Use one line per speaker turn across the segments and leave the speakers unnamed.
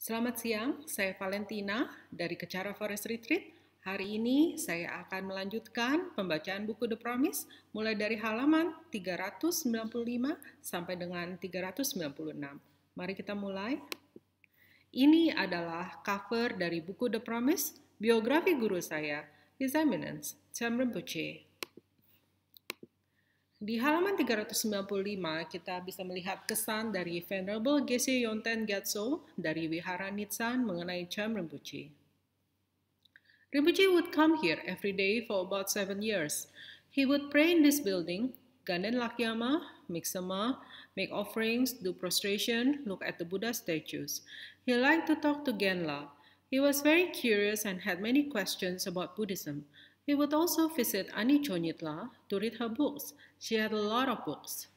Selamat siang, saya Valentina dari Kecara Forest Retreat. Hari ini saya akan melanjutkan pembacaan buku The Promise mulai dari halaman 395 sampai dengan 396. Mari kita mulai. Ini adalah cover dari buku The Promise, biografi guru saya, His Eminence, Cham Rinpoche. Di halaman 395, kita bisa melihat kesan dari Venerable Geshe Yonten Gyatso dari Wihara Nitsan mengenai Cham Rinpoche. Rinpoche would come here every day for about 7 years. He would pray in this building, Ganden Lakyama, Miksama, make offerings, do prostration, look at the Buddha statues. He liked to talk to Genla. He was very curious and had many questions about Buddhism. He would also visit Ani Chonitla to read her books. She had a lot of books.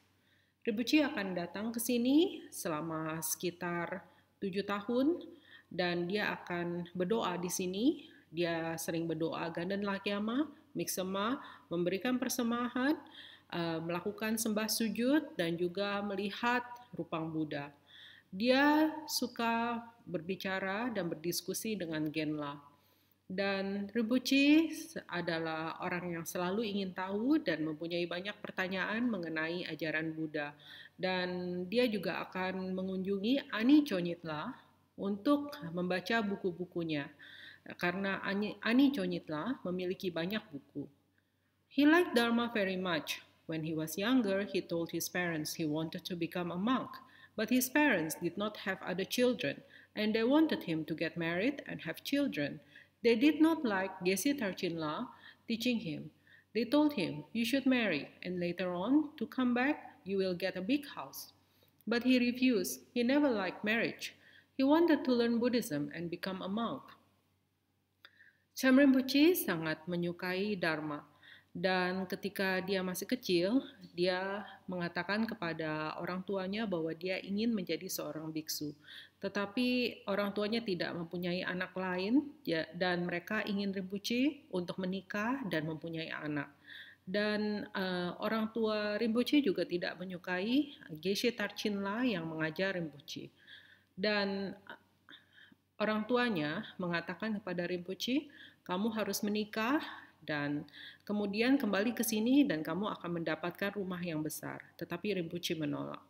Rinpoche akan datang ke sini selama sekitar 7 tahun dan dia akan berdoa di sini. Dia sering berdoa Ganden Lakyama, Miksema, memberikan persembahan, melakukan sembah sujud dan juga melihat rupang Buddha. Dia suka berbicara dan berdiskusi dengan Genla. Dan Rinpoche adalah orang yang selalu ingin tahu dan mempunyai banyak pertanyaan mengenai ajaran Buddha. Dan dia juga akan mengunjungi Ani Chonitla untuk membaca buku-bukunya. Karena Ani Chonitla memiliki banyak buku. He liked Dharma very much. When he was younger, he told his parents he wanted to become a monk. But his parents did not have other children, and they wanted him to get married and have children. They did not like Geshe Tarchinla teaching him. They told him, you should marry, and later on, to come back, you will get a big house. But he refused. He never liked marriage. He wanted to learn Buddhism and become a monk. Cham Rinpoche sangat menyukai Dharma. Dan ketika dia masih kecil, dia mengatakan kepada orang tuanya bahwa dia ingin menjadi seorang biksu. Tetapi orang tuanya tidak mempunyai anak lain dan mereka ingin Rinpoche untuk menikah dan mempunyai anak. Dan orang tua Rinpoche juga tidak menyukai Geshe Tarchinla yang mengajar Rinpoche. Dan orang tuanya mengatakan kepada Rinpoche, kamu harus menikah dan kemudian kembali ke sini dan kamu akan mendapatkan rumah yang besar. Tetapi Rinpoche menolak.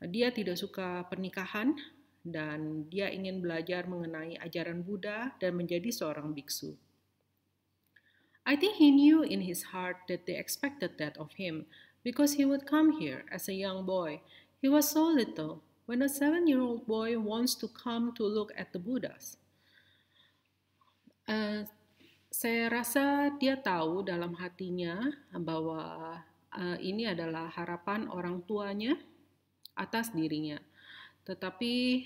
Dia tidak suka pernikahan dan dia ingin belajar mengenai ajaran Buddha dan menjadi seorang biksu. I think he knew in his heart that they expected that of him because he would come here as a young boy. He was so little. When a 7-year-old boy wants to come to look at the Buddhas. Saya rasa dia tahu dalam hatinya bahwa ini adalah harapan orang tuanya atas dirinya. Tetapi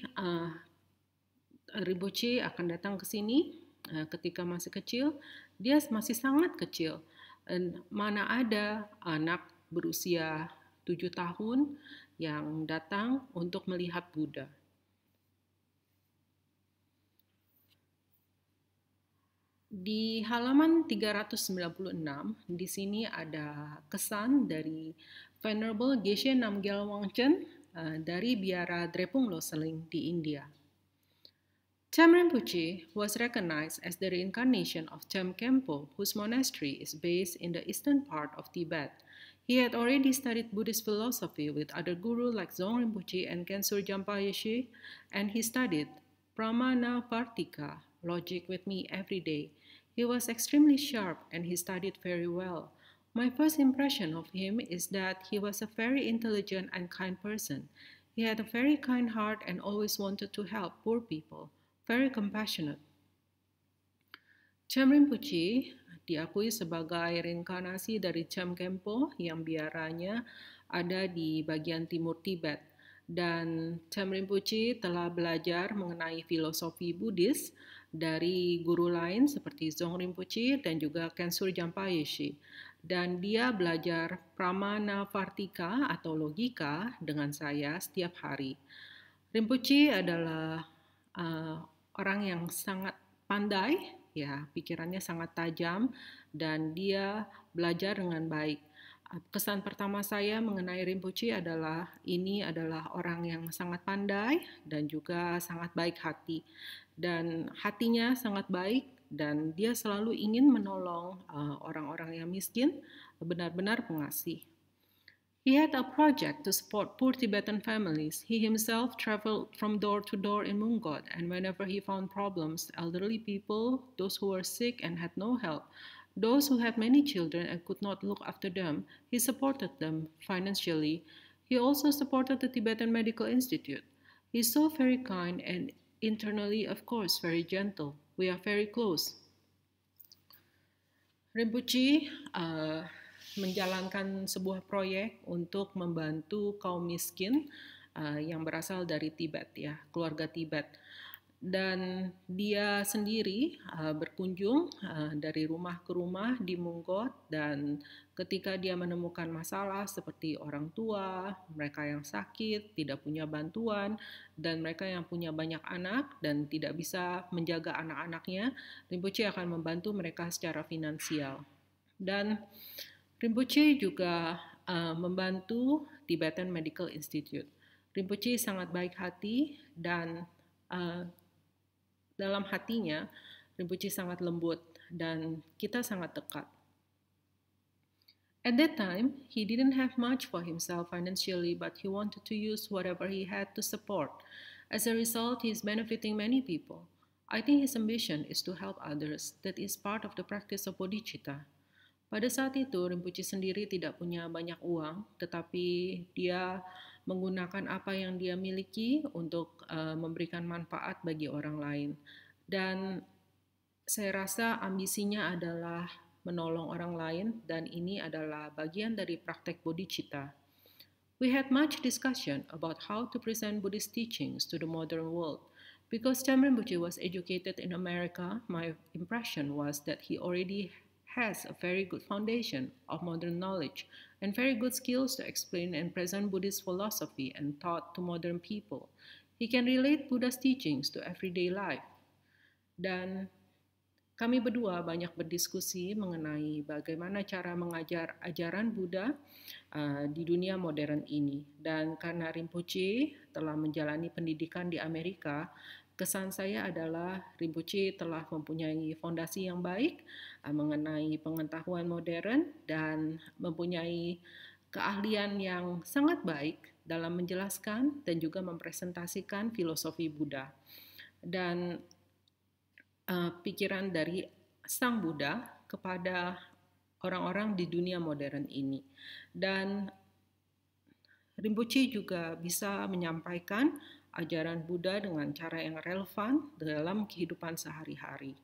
Rinpoche akan datang ke sini ketika masih kecil. Dia masih sangat kecil. Mana ada anak berusia 7 tahun yang datang untuk melihat Buddha. Di halaman 396, di sini ada kesan dari Venerable Geshe Namgyal Wangchen dari biara Drepung Loseling di India. Cham Rinpoche was recognized as the reincarnation of Cham Kempo, whose monastery is based in the eastern part of Tibet. He had already studied Buddhist philosophy with other gurus like Dzong Rinpoche and Kensur Jampa Yeshe, and he studied Pramanavartika, logic, with me every day. He was extremely sharp and he studied very well. My first impression of him is that he was a very intelligent and kind person. He had a very kind heart and always wanted to help poor people, very compassionate. Cham Rinpoche diakui sebagai reinkarnasi dari Cham Kempo yang biaranya ada di bagian timur Tibet. Dan Cham Rinpoche telah belajar mengenai filosofi Buddhis dari guru lain seperti Dzong Rinpoche dan juga Kensur Jampa Yeshe. Dan dia belajar Pramanavartika atau logika dengan saya setiap hari. Rinpoche adalah orang yang sangat pandai, ya, pikirannya sangat tajam dan dia belajar dengan baik. Kesan pertama saya mengenai Rinpoche adalah ini adalah orang yang sangat pandai dan juga sangat baik hati. Dan hatinya sangat baik dan dia selalu ingin menolong orang-orang yang miskin, benar-benar pengasih. He had a project to support poor Tibetan families. He himself traveled from door to door in Mungot, and whenever he found problems, elderly people, those who were sick and had no help, those who had many children and could not look after them, he supported them financially. He also supported the Tibetan Medical Institute. He is so very kind and internally, of course, very gentle. We are very close. Rinpoche menjalankan sebuah proyek untuk membantu kaum miskin yang berasal dari Tibet, ya, keluarga Tibet. Dan dia sendiri berkunjung dari rumah ke rumah di Munggot, dan ketika dia menemukan masalah seperti orang tua, mereka yang sakit, tidak punya bantuan, dan mereka yang punya banyak anak dan tidak bisa menjaga anak-anaknya, Rinpoche akan membantu mereka secara finansial. Dan Rinpoche juga membantu Tibetan Medical Institute. Rinpoche sangat baik hati dan dalam hatinya Rinpoche sangat lembut dan kita sangat dekat. At that time, he didn't have much for himself financially, but he wanted to use whatever he had to support. As a result, he is benefiting many people. I think his ambition is to help others. That is part of the practice of bodhicitta. Pada saat itu, Rinpoche sendiri tidak punya banyak uang, tetapi dia menggunakan apa yang dia miliki untuk memberikan manfaat bagi orang lain. Dan saya rasa ambisinya adalah menolong orang lain, dan ini adalah bagian dari praktek bodhicitta. We had much discussion about how to present Buddhist teachings to the modern world. Because Cham Rinpoche was educated in America, my impression was that he already has a very good foundation of modern knowledge and very good skills to explain and present Buddhist philosophy and thought to modern people. He can relate Buddha's teachings to everyday life. Dan kami berdua banyak berdiskusi mengenai bagaimana cara mengajar ajaran Buddha di dunia modern ini. Dan karena Rinpoche telah menjalani pendidikan di Amerika, kesan saya adalah Rinpoche telah mempunyai fondasi yang baik mengenai pengetahuan modern dan mempunyai keahlian yang sangat baik dalam menjelaskan dan juga mempresentasikan filosofi Buddha. Dan pikiran dari Sang Buddha kepada orang-orang di dunia modern ini. Dan Rinpoche juga bisa menyampaikan ajaran Buddha dengan cara yang relevan dalam kehidupan sehari-hari.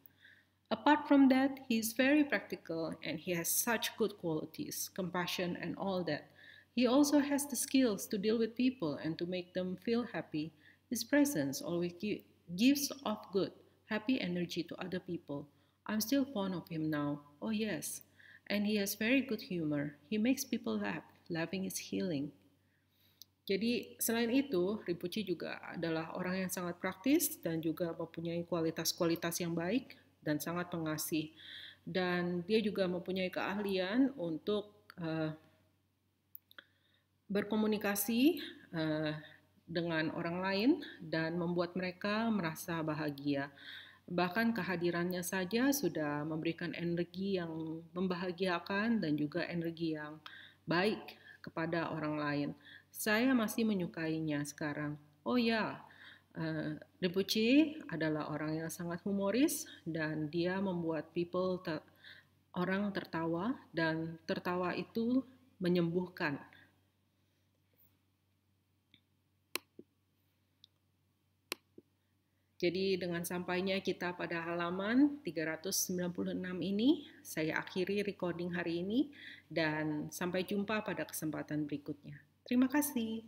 Apart from that, he is very practical and he has such good qualities, compassion and all that. He also has the skills to deal with people and to make them feel happy. His presence always gives off good, happy energy to other people. I'm still fond of him now. Oh yes. And he has very good humor. He makes people laugh. Laughing is healing. Jadi selain itu, Rinpoche juga adalah orang yang sangat praktis dan juga mempunyai kualitas-kualitas yang baik dan sangat pengasih. Dan dia juga mempunyai keahlian untuk berkomunikasi dengan orang lain dan membuat mereka merasa bahagia. Bahkan kehadirannya saja sudah memberikan energi yang membahagiakan dan juga energi yang baik kepada orang lain. Saya masih menyukainya sekarang. Oh ya, Rinpoche adalah orang yang sangat humoris dan dia membuat orang tertawa, dan tertawa itu menyembuhkan. Jadi dengan sampainya kita pada halaman 396 ini, saya akhiri recording hari ini dan sampai jumpa pada kesempatan berikutnya. Terima kasih.